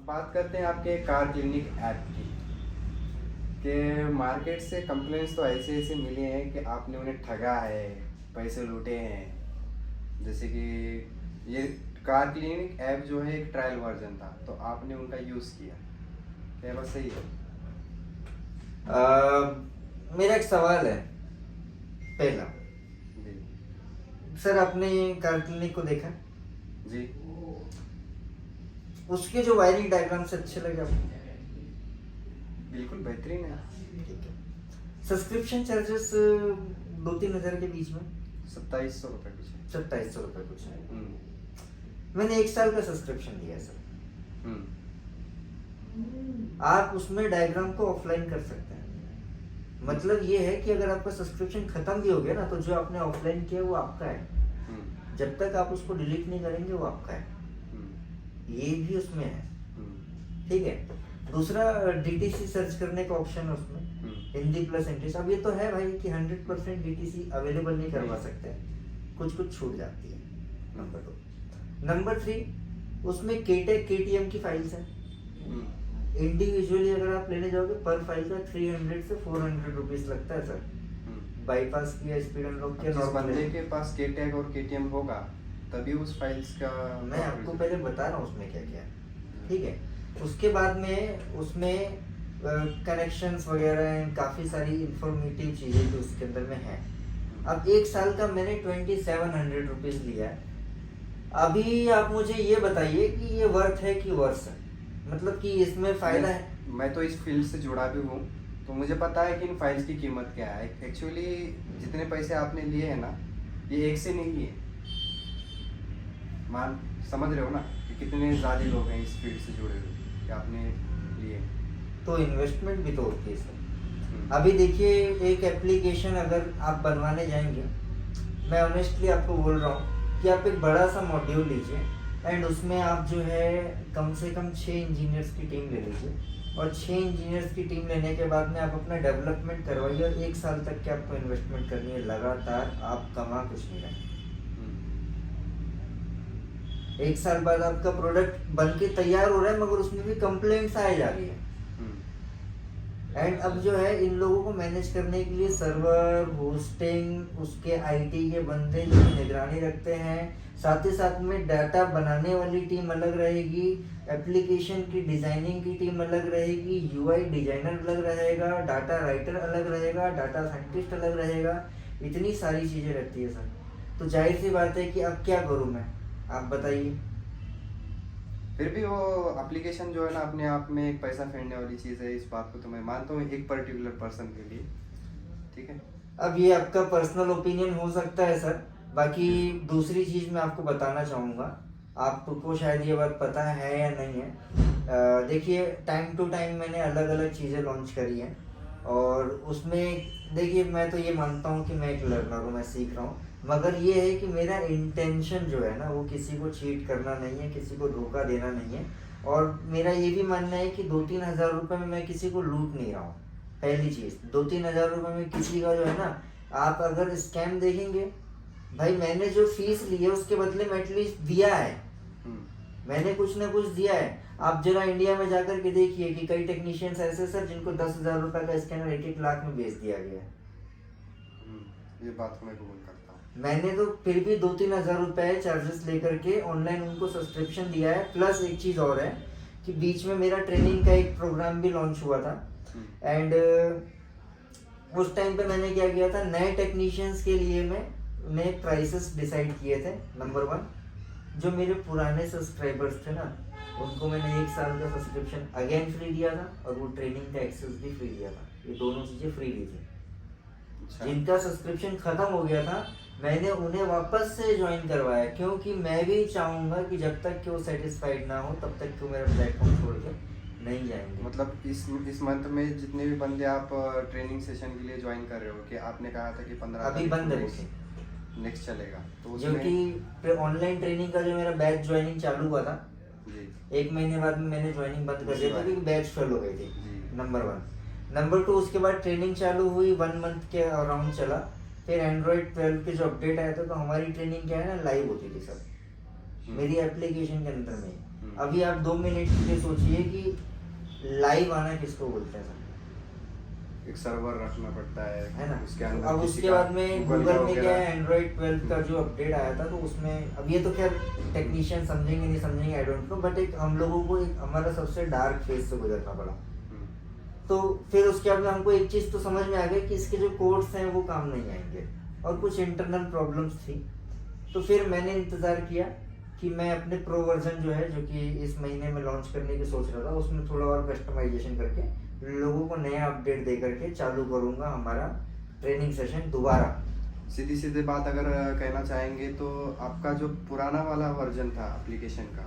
अब बात करते हैं आपके कार क्लिनिक ऐप की कि मार्केट से कंप्लेंट्स तो ऐसे ऐसे मिले हैं कि आपने उन्हें ठगा है, पैसे लूटे हैं। जैसे कि ये कार क्लिनिक ऐप जो है एक ट्रायल वर्जन था, तो आपने उनका यूज़ किया, क्या बात सही है? मेरा एक सवाल है। पहला, जी सर आपने कार क्लिनिक को देखा? जी। उसके जो वायरिंग डायग्राम्स अच्छे लगे आपको? बिल्कुल बेहतरीन है। ठीक है। सब्सक्रिप्शन चार्जेस 2-3 हज़ार के बीच में, 2700 रुपये कुछ है। 2700 रुपये कुछ है। हम्म। मैंने 1 साल का सब्सक्रिप्शन लिया है सर। हम्म। आप उसमें डायग्राम को ऑफलाइन कर सकते हैं। मतलब ये है कि अगर आपका सब्सक्रिप्शन खत्म भी हो गया ना, तो जो आपने ऑफलाइन किया वो आपका है। हम्म। जब तक आप उसको डिलीट नहीं करेंगे वो आपका है। हम्म। ये भी उसमें है। हम्म। ठीक है। दूसरा, डीटीसी सर्च करने का ऑप्शन है उसमें, हिंदी प्लस इंग्लिश। अब ये तो है भाई कि 100% डीटीसी अवेलेबल नहीं करवा सकते, कुछ कुछ छूट जाती है। नंबर 2। नंबर 3, उसमें केटेक केटीएम की फाइल्स है। इंडिविजुअली अगर आप लेने जाओगे पर फाइल का 300 से 400 रुपीज लगता है सर। बाईपास किया, स्पीड अनलॉक किया, जिस नॉर्मल बंदे के पास केटेक और केटीएम होगा तभी उस फाइल्स का मैं आपको पहले बता रहा हूँ उसमें क्या क्या है। ठीक है। उसके बाद में उसमें कनेक्शंस वगैरह हैं, काफ़ी सारी इंफॉर्मेटिव चीज़ें जो उसके अंदर में है। अब 1 साल का मैंने 2700 रुपीज़ लिया है। अभी आप मुझे ये बताइए कि ये वर्थ है कि वर्स है, मतलब कि इसमें फ़ायदा है। मैं तो इस फील्ड से जुड़ा भी हूँ, तो मुझे पता है कि इन फाइल्स की कीमत क्या है। एक्चुअली जितने पैसे आपने लिए हैं ना, ये एक से नहीं लिए। मान समझ रहे हो ना कि कितने ज़्यादा लोग हैं इस फील्ड से जुड़े हुए कि आपने लिए। तो इन्वेस्टमेंट भी तो होती है सर। अभी देखिए, एक एप्लीकेशन अगर आप बनवाने जाएंगे, मैं ऑनेस्टली आपको बोल रहा हूँ कि आप एक बड़ा सा मॉड्यूल लीजिए एंड उसमें आप जो है कम से कम 6 इंजीनियर्स की टीम ले लीजिए, और 6 इंजीनियर्स की टीम लेने के बाद में आप अपना डेवलपमेंट करवाइए, और 1 साल तक के आपको इन्वेस्टमेंट करनी है लगातार, आप कमा कुछ नहीं रहे। 1 साल बाद आपका प्रोडक्ट बन के तैयार हो रहा है, मगर उसमें भी कंप्लेंट्स आए जा रही है। एंड अब जो है इन लोगों को मैनेज करने के लिए सर्वर, होस्टिंग, उसके आईटी के बंदे जो निगरानी रखते हैं, साथ ही साथ में डाटा बनाने वाली टीम अलग रहेगी, एप्लीकेशन की डिजाइनिंग की टीम अलग रहेगी, यूआई डिजाइनर अलग रहेगा, डाटा राइटर अलग रहेगा, डाटा साइंटिस्ट अलग रहेगा। इतनी सारी चीज़ें रहती है सर। तो जाहिर सी बात है कि अब क्या करूँ मैं, आप बताइए। फिर भी वो एप्लीकेशन जो है ना, अपने आप में एक पैसा फेंकने वाली चीज़ है। इस बात को तो मैं मानता हूँ एक पर्टिकुलर पर्सन के लिए। ठीक है। अब ये आपका पर्सनल ओपिनियन हो सकता है सर। बाकी दूसरी चीज़ मैं आपको बताना चाहूँगा, आपको शायद ये बात पता है या नहीं है। देखिए, टाइम टू टाइम मैंने अलग अलग चीज़ें लॉन्च करी हैं, और उसमें देखिए मैं तो ये मानता हूँ कि मैं एक लर्नर हूँ, मैं सीख रहा हूँ। मगर ये है कि मेरा इंटेंशन जो है ना, वो किसी को चीट करना नहीं है, किसी को धोखा देना नहीं है। और मेरा ये भी मानना है कि 2-3 हज़ार रुपये में मैं किसी को लूट नहीं रहा हूँ। पहली चीज़, 2-3 हज़ार रुपये में किसी का जो है ना, आप अगर स्कैम देखेंगे, भाई मैंने जो फीस ली है उसके बदले में एटलीस्ट दिया है, मैंने कुछ ना कुछ दिया है। आप जरा इंडिया में जाकर के देखिए कि कई टेक्नीशियंस ऐसे सर जिनको 10,000 रुपये का स्कैनर 1-1 लाख में बेच दिया गया है। ये बात को मैं कबूल करता हूँ। मैंने तो फिर भी 2-3 हज़ार रुपये चार्जेस लेकर के ऑनलाइन उनको सब्सक्रिप्शन दिया है। प्लस एक चीज़ और है कि बीच में मेरा ट्रेनिंग का एक प्रोग्राम भी लॉन्च हुआ था, एंड उस टाइम पे मैंने क्या किया था, नए टेक्नीशियंस के लिए मैंने प्राइसेस डिसाइड किए थे। नंबर 1, जो मेरे पुराने सब्सक्राइबर्स थे ना, उनको मैंने 1 साल का सब्सक्रिप्शन अगेन फ्री दिया था, और वो ट्रेनिंग का एक्सेस भी फ्री दिया था। ये दोनों चीज़ें फ्री दी थी। जिनका सब्सक्रिप्शन खत्म हो गया था, मैंने उन्हें वापस से ज्वाइन करवाया, क्योंकि मैं भी चाहूँगा कि जब तक कि वो सेटिस्फाइड ना हो तब तक कि वो मेरा प्लेटफॉर्म छोड़ के नहीं जाएंगे। मतलब इस मंथ में जितने भी बंदे आप ट्रेनिंग सेशन के लिए ज्वाइन कर रहे हो, कि आपने कहा था कि 15 अभी बंद है नेक्स्ट चलेगा, तो जो कि ऑनलाइन ट्रेनिंग का जो मेरा बैच ज्वाइनिंग चालू हुआ था जी, 1 महीने बाद में मैंने ज्वाइनिंग बंद कर दिया था, क्योंकि बैच फेल हो गई थी। नंबर 1। नंबर 2, उसके बाद ट्रेनिंग चालू हुई, 1 मंथ के अराउंड चला। फिर एंड्रॉइड 12 के जो अपडेट आया था, तो हमारी ट्रेनिंग क्या है ना, लाइव होती थी सब। मेरी एप्लीकेशन के अंदर में। अभी आप 2 मिनट के लिए सोचिए कि लाइव आना किसको बोलते हैं सर? एक सर्वर रखना पड़ता है ना? उसके अंदर अब किसी उसके का बाद में Google गूगल का में क्या वगैरह। है, एंड्रॉइड 12 का जो अपडेट आया था, तो उसमें अब ये तो खैर टेक्नीशियन समझेंगे नहीं समझेंगे आई डोंट नो, बट एक हम लोगों को एक हमारा सबसे डार्क फेज से गुजरना पड़ा। तो फिर उसके बाद में हमको एक चीज़ तो समझ में आ गई कि इसके जो कोड्स हैं वो काम नहीं आएंगे, और कुछ इंटरनल प्रॉब्लम्स थी। तो फिर मैंने इंतज़ार किया कि मैं अपने प्रो वर्जन जो है, जो कि इस महीने में लॉन्च करने की सोच रहा था, उसमें थोड़ा और कस्टमाइजेशन करके लोगों को नया अपडेट दे करके चालू करूँगा हमारा ट्रेनिंग सेशन दोबारा। सीधी सीधी बात अगर कहना चाहेंगे तो आपका जो पुराना वाला वर्जन था एप्लीकेशन का,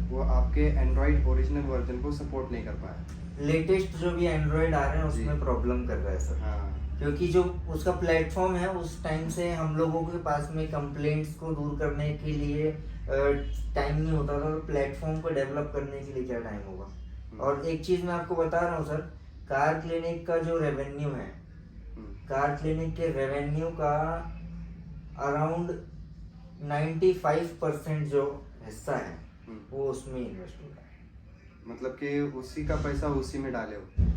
वो आपके एंड्रॉइड ओरिजिनल वर्जन को सपोर्ट नहीं कर पाया। लेटेस्ट जो भी एंड्रॉइड आ रहे हैं जी। उसमें प्रॉब्लम कर रहा है सर। हाँ। क्योंकि जो उसका प्लेटफॉर्म है, उस टाइम से हम लोगों के पास में कंप्लेंट्स को दूर करने के लिए टाइम नहीं होता था, तो प्लेटफॉर्म को डेवलप करने के लिए क्या टाइम होगा। और एक चीज़ मैं आपको बता रहा हूँ सर, कार क्लिनिक का जो रेवेन्यू है, कार क्लिनिक के रेवेन्यू का अराउंड 95% जो हिस्सा है वो उसमें इन्वेस्ट हो रहा है। मतलब कि उसी का पैसा उसी में डाले हो।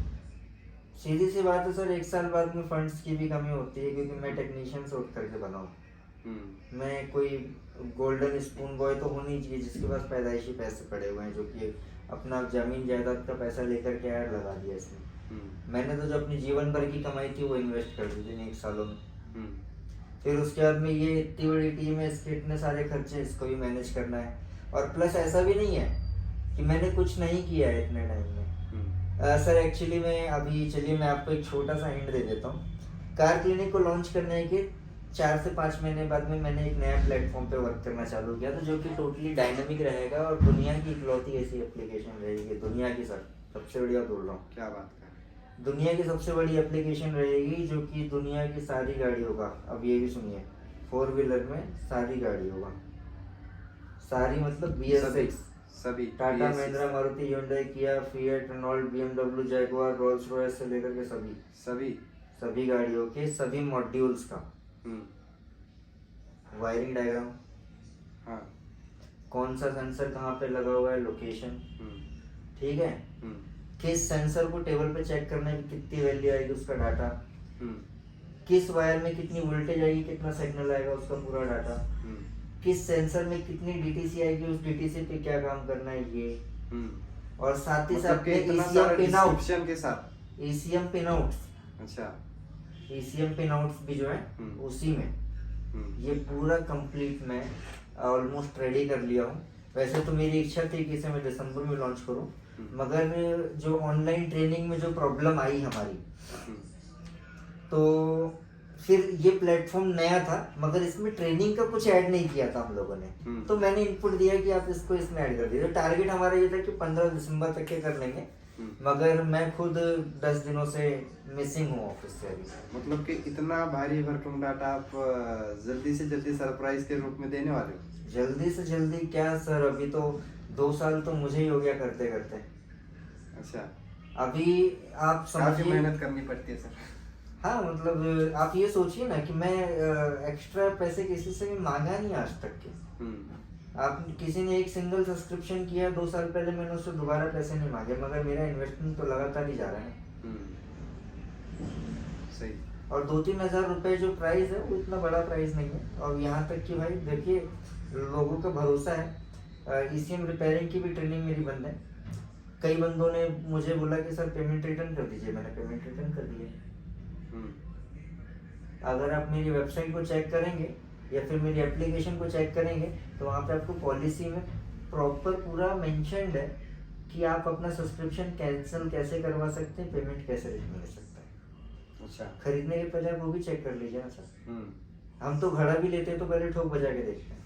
सीधी सी बात है सर, 1 साल बाद में फंड्स की भी कमी होती है, क्योंकि मैं टेक्नीशियन से उठ करके बना हूँ। मैं कोई गोल्डन स्पून बॉय तो होनी नहीं चाहिए जिसके पास पैदाइशी पैसे पड़े हुए हैं, जो कि अपना जमीन जायदाद का पैसा लेकर के ऐड लगा दिया इसमें। मैंने तो जो अपनी जीवन भर की कमाई थी वो इन्वेस्ट कर दी थी इन 1 सालों में। फिर उसके बाद में ये इतनी बड़ी टीम है, इसके इतने सारे खर्चे, इसको भी मैनेज करना है। और प्लस ऐसा भी नहीं है कि मैंने कुछ नहीं किया है इतने टाइम में। सर एक्चुअली मैं अभी, चलिए मैं आपको एक छोटा सा हिंट दे देता हूँ। कार क्लिनिक को लॉन्च करने के 4 से 5 महीने बाद में मैंने एक नया प्लेटफॉर्म पे वर्क करना चालू किया था, जो कि टोटली डायनामिक रहेगा और दुनिया की इकलौती ऐसी एप्लीकेशन रहेगी, दुनिया की सर सबसे बढ़िया बोल रहा हूँ। क्या बात कर, दुनिया की सबसे बड़ी एप्लीकेशन रहेगी, जो कि दुनिया की सारी गाड़ियों का, अब ये भी सुनिए, 4 व्हीलर में सारी गाड़ियों का, सारी मतलब BS6 सभी Tata, Mahindra, Maruti, hyundai, Kia, Fiat, Renault, BMW, Jaguar, Rolls Royce से लेकर के सभी गाड़ियों के सभी मॉड्यूल्स का वायरिंग डायग्राम, हाँ, कौन सा सेंसर कहाँ पे लगा हुआ है, लोकेशन, ठीक है, किस सेंसर को टेबल पे चेक करने की कितनी वैल्यू आएगी उसका डाटा, किस वायर में कितनी वोल्टेज आएगी, कितना सिग्नल आएगा उसका पूरा डाटा, किस सेंसर में कितनी DTC आएगी, उस DTC पे क्या काम करना है ये, और साथ ही साथ ECM पिन आउट्स, अच्छा, ECM पिन आउट्स भी जो है उसी में, ये पूरा कंप्लीट मैं ऑलमोस्ट रेडी कर लिया हूँ। वैसे तो मेरी इच्छा थी कि इसे मैं दिसंबर में लॉन्च करूँ, मगर जो ऑनलाइन ट्रेनिंग में जो प्रॉब्लम आई हमारी, तो फिर ये प्लेटफॉर्म नया था, मगर इसमें ट्रेनिंग का कुछ ऐड नहीं किया था हम लोगों ने, तो मैंने इनपुट दिया कि आप इसको इसमें ऐड कर दीजिए। टारगेट हमारा ये था कि 15 दिसंबर तक के कर लेंगे, मगर मैं खुद 10 दिनों से मिसिंग हूँ ऑफिस से अभी। मतलब कि इतना भारी भरकम डाटा आप जल्दी से जल्दी सरप्राइज के रूप में देने वाले हो? जल्दी से जल्दी क्या सर, अभी तो 2 साल तो मुझे ही हो गया करते करते। अच्छा, अभी आप काफी समझिए, मेहनत करनी पड़ती है सर। हाँ मतलब आप ये सोचिए ना कि मैं एक्स्ट्रा पैसे किसी से भी मांगा नहीं आज तक के। आप किसी ने एक सिंगल सब्सक्रिप्शन किया 2 साल पहले, मैंने उससे दोबारा पैसे नहीं मांगे, मगर मेरा इन्वेस्टमेंट तो लगातार ही जा रहा है। सही। और 2-3 हज़ार रुपए जो प्राइस है वो इतना बड़ा प्राइस नहीं है। और यहाँ तक कि भाई देखिए, लोगों का भरोसा है। ECM रिपेयरिंग की भी ट्रेनिंग मेरी बंद है। कई बंदों ने मुझे बोला कि सर पेमेंट रिटर्न कर दीजिए, मैंने पेमेंट रिटर्न कर दिया। अगर आप मेरी वेबसाइट को चेक करेंगे या फिर मेरी एप्लीकेशन को चेक करेंगे, तो वहाँ पे आपको पॉलिसी में प्रॉपर पूरा मेंशन्ड है कि आप अपना सब्सक्रिप्शन कैंसिल कैसे करवा सकते हैं, पेमेंट कैसे रिटर्न कर सकते हैं। अच्छा, खरीदने के पहले आप वो भी चेक कर लीजिए ना सर। हम तो घड़ा भी लेते हैं तो पहले ठोक बजा के देखते हैं।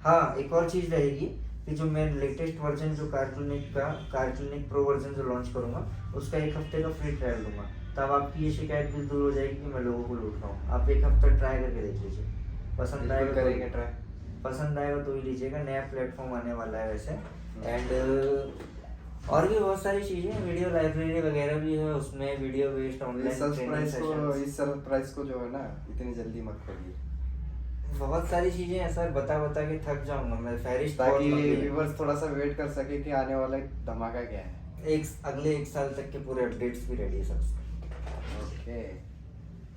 हाँ, एक और चीज़ रहेगी कि जो मैं लेटेस्ट वर्जन जो कार क्लिनिक प्रो वर्जन जो लॉन्च करूँगा, उसका 1 हफ्ते का फ्री ट्रायल दूंगा। तब आपकी ये शिकायत भी दूर हो जाएगी कि मैं लोगों को लूट रहा हूँ। आप 1 हफ्ता ट्राई करके देख लीजिए, पसंद आएगा करेंगे ट्राई, पसंद आएगा तो ही लीजिएगा। नया प्लेटफॉर्म आने वाला है वैसे, एंड और भी बहुत सारी चीज़ें, वीडियो लाइब्रेरी वगैरह भी है उसमें, video based online training sessions. इस सरप्राइज को जो है ना, इतनी जल्दी मत करिए। बहुत सारी चीजें हैं सर, बता बता के थक जाऊंगा मैं, फहरिस्त बहुत ताकि लंबी है। व्यूवर्स थोड़ा सा वेट कर सके कि आने वाला धमाका क्या है। अगले 1 साल तक के पूरे अपडेट्स भी रेडी है सर उसके। ओके।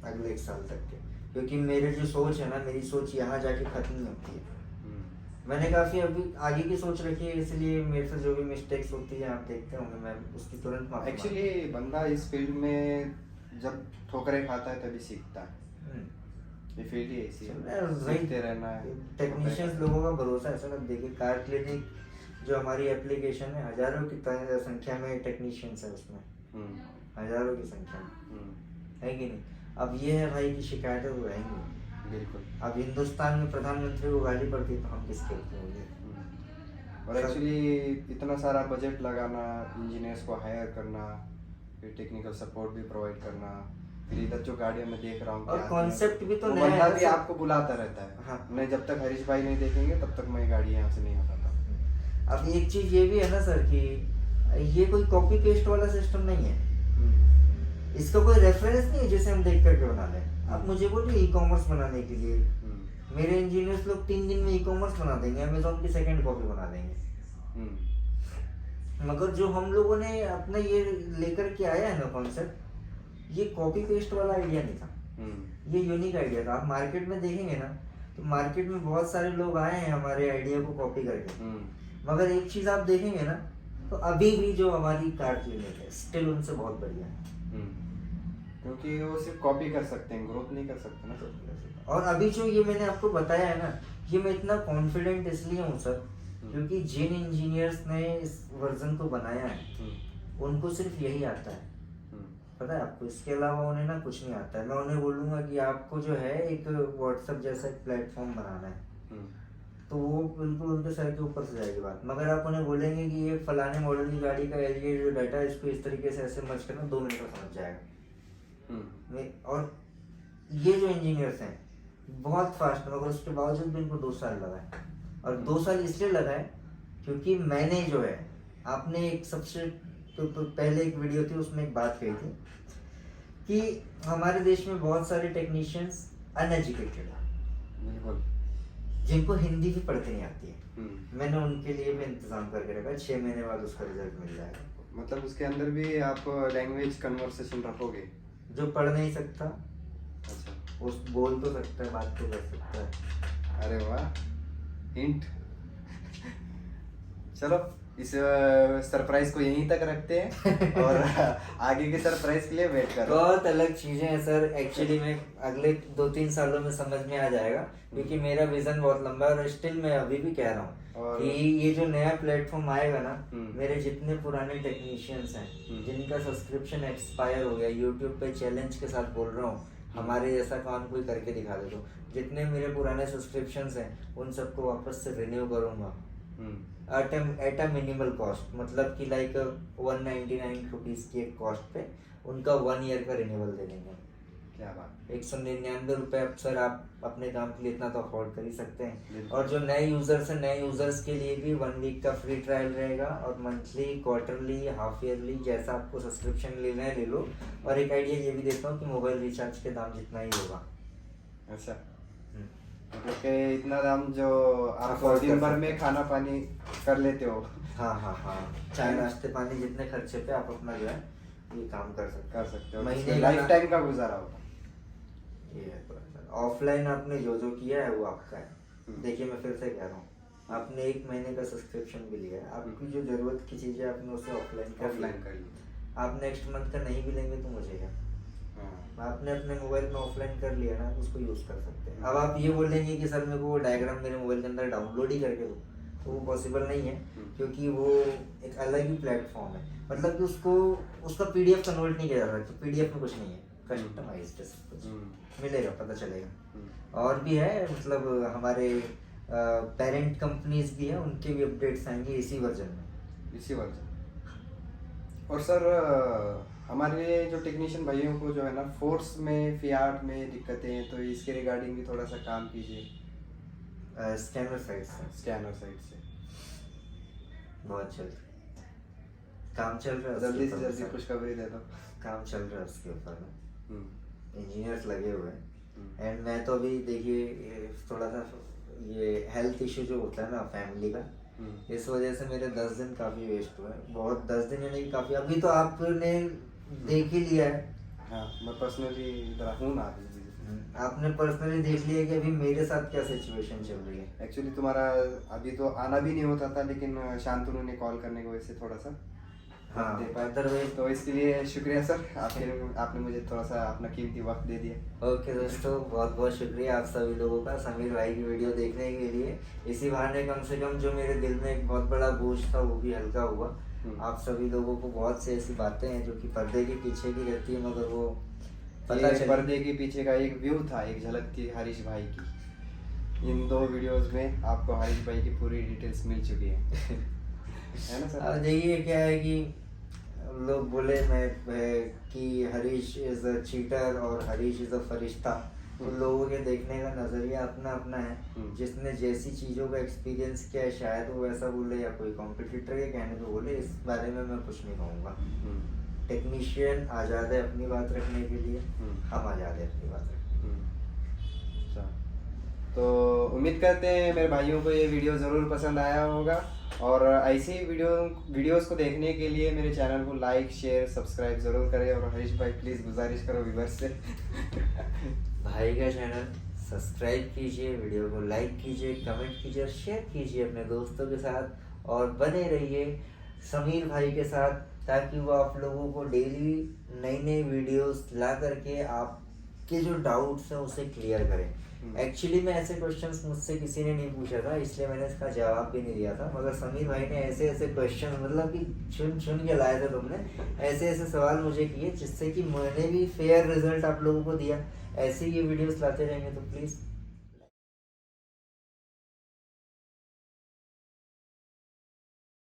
अगले 1 साल तक के, क्योंकि मेरे जो सोच है ना, मेरी सोच यहाँ जाके खत्म नहीं होती है। मैंने काफी अभी आगे की सोच रखी है, इसलिए मेरे से जो भी मिस्टेक्स होती है आप देखते होंगे, मैं उसकी तुरंत माफी मांगता हूं। एक्चुअली बंदा इस फील्ड में जब ठोकरें खाता है तभी सीखता है। ये फील्ड ही ऐसी है, सीखते रहना है। टेक्नीशियंस लोगों का भरोसा है सर। अब देखिए कार क्लिनिक जो हमारी एप्लीकेशन है, हजारों की संख्या में टेक्नीशियंस है उसमें, हजारों की संख्या में, है कि नहीं। अब ये है भाई कि शिकायतें तो रहेंगी बिल्कुल। अब हिंदुस्तान में प्रधानमंत्री को गाली पड़ती है तो हम किसके होंगे। और एक्चुअली इतना सारा बजट लगाना, इंजीनियर्स को हायर करना, फिर टेक्निकल सपोर्ट भी प्रोवाइड करना, फिर इधर जो गाड़ियां मैं देख रहा हूँ और कॉन्सेप्ट भी तो वो नया है बंदा ना भी सर। आपको बुलाता रहता है। हाँ। नहीं, जब तक हरीश भाई नहीं देखेंगे तब तक मैं गाड़ी यहाँ से नहीं हटाता। अब एक चीज ये भी है ना सर कि ये कोई कॉपी पेस्ट वाला सिस्टम नहीं है, इसका कोई रेफरेंस नहीं है जिसे हम देख करके बना लें। आप मुझे बोलिए ई कॉमर्स बनाने के लिए, मेरे इंजीनियर्स लोग 3 दिन में ई कॉमर्स बना देंगे, अमेजोन की सेकंड कॉपी बना देंगे। मगर जो हम लोगों ने अपना ये लेकर के आया है ना कॉन्सेप्ट, ये कॉपी पेस्ट वाला आइडिया नहीं था, ये यूनिक आइडिया था। आप मार्केट में देखेंगे ना तो मार्केट में बहुत सारे लोग आए हैं हमारे आइडिया को कॉपी करके, मगर एक चीज आप देखेंगे ना तो अभी भी जो हमारी कार क्लिनिक है स्टिल उनसे बहुत बढ़िया है। क्योंकि वो सिर्फ कॉपी कर सकते हैं, ग्रोथ नहीं कर सकते ना। और अभी जो ये मैंने आपको बताया है ना, ये मैं इतना कॉन्फिडेंट इसलिए हूँ सर क्योंकि जिन इंजीनियर्स ने इस वर्जन को बनाया है उनको सिर्फ यही आता है, पता है आपको। इसके अलावा उन्हें ना कुछ नहीं आता है। मैं उन्हें बोलूँगा कि आपको जो है एक व्हाट्सएप जैसा एक प्लेटफॉर्म बनाना है तो वो बिल्कुल उनके सर के ऊपर से जाएगी बात। मगर आप उन्हें बोलेंगे कि ये फलाने मॉडल की गाड़ी का ये जो डाटा है इसको इस तरीके से ऐसे मर्ज करना, 2 मिनट में समझ जाएगा। और ये जो इंजीनियर्स हैं बहुत फास्ट, मगर उसके बावजूद भी इनको 2 साल लगा है। और 2 साल इसलिए लगा है क्योंकि मैंने जो है, आपने एक सबसे तो पहले एक वीडियो थी उसमें एक बात कही थी कि हमारे देश में बहुत सारे टेक्नीशियंस अनएजुकेटेड हैं जिनको हिंदी भी पढ़ते नहीं आती है। मैंने उनके लिए भी इंतजाम करके रखा है, 6 महीने बाद उसका रिजल्ट मिल जाएगा। मतलब उसके अंदर भी आप लैंग्वेज कन्वर्सेशन रखोगे? जो पढ़ नहीं सकता अच्छा, उस बोल तो सकता है, बात तो कर सकता है। अरे वाह, हिंट। चलो इस सरप्राइज को यहीं तक रखते हैं और आगे के सरप्राइज के लिए वेट करो। बहुत अलग चीजें हैं सर, एक्चुअली में अगले 2-3 सालों में समझ में आ जाएगा क्योंकि मेरा विजन बहुत लंबा है। और स्टिल मैं अभी भी कह रहा हूँ कि ये जो नया प्लेटफॉर्म आएगा ना, मेरे जितने पुराने टेक्नीशियंस हैं जिनका सब्सक्रिप्शन एक्सपायर हो गया, यूट्यूब पे चैलेंज के साथ बोल रहा हूँ, हमारे जैसा काम कोई करके दिखा दे तो जितने मेरे पुराने सब्सक्रिप्शंस हैं उन सबको वापस से रिन्यू करूंगा एट अ मिनिमल कॉस्ट। मतलब कि लाइक 199 रुपीज की एक कॉस्ट पे उनका 1 ईयर का रिन्यूअल दे देंगे। क्या बात। 199 रुपये। अब सर आप अपने काम के लिए इतना तो अफोर्ड कर ही सकते हैं। और जो नए यूजर्स हैं, नए यूजर्स के लिए भी 1 वीक का फ्री ट्रायल रहेगा और मंथली, क्वार्टरली, हाफ ईयरली जैसा आपको सब्सक्रिप्शन लेना है ले लो। और एक आइडिया ये भी देता हूँ कि मोबाइल रिचार्ज के दाम जितना ही होगा। अच्छा, मतलब कि इतना दाम जो आप Afford दिन कर भर सकते में खाना पानी कर लेते हो। हाँ हाँ हाँ, चाय नाश्ते पानी जितने खर्चे पे आप अपना जो है ये काम कर सकते हो। महीने लाइफ टाइम का गुजारा होगा। ये है। ऑफलाइन आपने जो जो किया है वो आपका है। देखिए मैं फिर से कह रहा हूँ, आपने 1 महीने का सब्सक्रिप्शन भी लिया है, आपकी जो जरूरत की चीजें आपने उसे ऑफलाइन कर ली। आप नेक्स्ट मंथ का नहीं भी लेंगे तो मुझे क्या, आपने अपने मोबाइल में ऑफलाइन कर लिया ना, उसको यूज कर सकते हैं। अब आप ये बोलेंगे कि सर मेरे को वो डायग्राम मेरे मोबाइल के अंदर डाउनलोड ही करके दो, तो वो पॉसिबल नहीं है क्योंकि वो एक अलग ही प्लेटफॉर्म है। मतलब कि उसका पीडीएफ कन्वर्ट नहीं किया जा सकता, पीडीएफ में कुछ नहीं है, कस्टमाइज्ड है सब कुछ। मिलेगा, पता चलेगा। और भी है, मतलब हमारे पेरेंट कंपनीज भी है, उनके भी अपडेट्स आएंगे इसी वर्जन में। और सर हमारे जो टेक्नीशियन भाइयों को जो है ना फोर्स में, फियाट में दिक्कतें हैं, तो इसके रिगार्डिंग भी थोड़ा सा काम कीजिए। स्कैनर साइड से बहुत चल काम चल रहा है, जल्दी से जल्दी खुशखबरी दे दो। काम चल रहा है उसके ऊपर में, इंजीनियर्स लगे हुए हैं। एंड मैं तो अभी देखिए थोड़ा सा ये हेल्थ इशू जो होता है ना फैमिली का, इस वजह से मेरे 10 दिन काफ़ी वेस्ट हुए, बहुत 10 दिन यानी कि काफ़ी। अभी तो आपने देख ही लिया है। हाँ, मैं पर्सनली इधर हूँ ना अभी। आपने पर्सनली देख लिया कि अभी मेरे साथ क्या सिचुएशन चल रही है। एक्चुअली तुम्हारा अभी तो आना भी नहीं होता था, लेकिन शांतनु ने कॉल करने की वजह से थोड़ा सा हाँ, दे पाए। अदरवाइज तो इसके लिए शुक्रिया सर, आपने मुझे थोड़ा सा अपना कीमती वक्त दे दिया। ओके दोस्तों, बहुत बहुत शुक्रिया आप सभी लोगों का समीर भाई की वीडियो देखने के लिए। इसी बहाने कम से कम जो मेरे दिल में एक बहुत बड़ा बोझ था वो भी हल्का हुआ। आप सभी लोगों को बहुत से ऐसी बातें हैं जो कि पर्दे के पीछे भी रहती है, मगर वो पता ये चली। पर्दे के पीछे का एक व्यू था, एक झलक थी हरीश भाई की। इन 2 वीडियोस में आपको हरीश भाई की पूरी डिटेल्स मिल चुकी है ना सर? अब देखिए क्या है कि लोग बोले कि हरीश इज अ चीटर और हरीश इज अ फरिश्ता। तो लोगों के देखने का नजरिया अपना अपना है। जिसने जैसी चीजों का एक्सपीरियंस किया है शायद वो वैसा बोले, या कोई कॉम्पिटिटर के कहने पे बोले, इस बारे में मैं कुछ नहीं कहूँगा। टेक्नीशियन आज़ाद है अपनी बात रखने के लिए, हम आज़ाद है अपनी बात रखने के लिए। अच्छा, तो उम्मीद करते हैं मेरे भाइयों को ये वीडियो ज़रूर पसंद आया होगा, और ऐसे ही वीडियोस को देखने के लिए मेरे चैनल को लाइक शेयर सब्सक्राइब ज़रूर करें। और हरीश भाई प्लीज़ गुजारिश करो व्यूअर्स से भाई का चैनल सब्सक्राइब कीजिए, वीडियो को लाइक कीजिए, कमेंट कीजिए और शेयर कीजिए अपने दोस्तों के साथ, और बने रहिए समीर भाई के साथ, ताकि वो आप लोगों को डेली नई नई वीडियोस ला करके आपके जो डाउट्स हैं उसे क्लियर करें। एक्चुअली में ऐसे क्वेश्चंस मुझसे किसी ने नहीं पूछा था, इसलिए मैंने इसका जवाब भी नहीं दिया था, मगर समीर भाई ने ऐसे ऐसे क्वेश्चन मतलब कि चुन चुन के लाए थे तुमने, ऐसे ऐसे सवाल मुझे किए जिससे कि मैंने भी फेयर रिजल्ट आप लोगों को दिया। ऐसे ये वीडियोस लाते रहेंगे तो प्लीज़